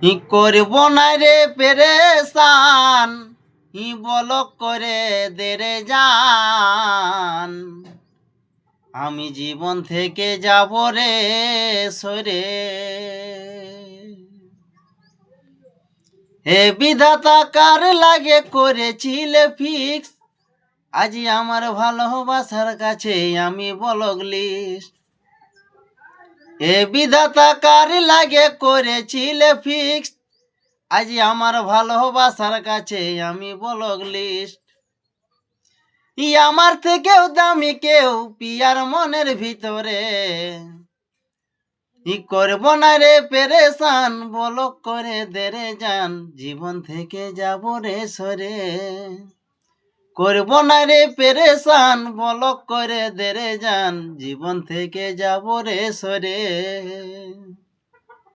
করব না রে পেরেশান, বলক করে দেরে জান। আমি জীবন থেকে যাব রে সরে। হে বিধাতা কার লাগে করেছিলে ফিক্স, আজি আমার ভালোবাসার কাছে আমি বলক লিস্ট। হে বিধাতা কার লাগে করেছিলে ফিক্স, আজি আমার ভালোবাসার কাছে আমি বলক লিস্ট। আমার থেকেও দামি কেউ পিয়ার মনের ভিতরে, করব না রে পেরেশান, বলক করে দেরে যান। জীবন থেকে যাব রে সরে। করব না রে পেরেশান, বলক করে দেরে যান। জীবন থেকে যাব রে সরে।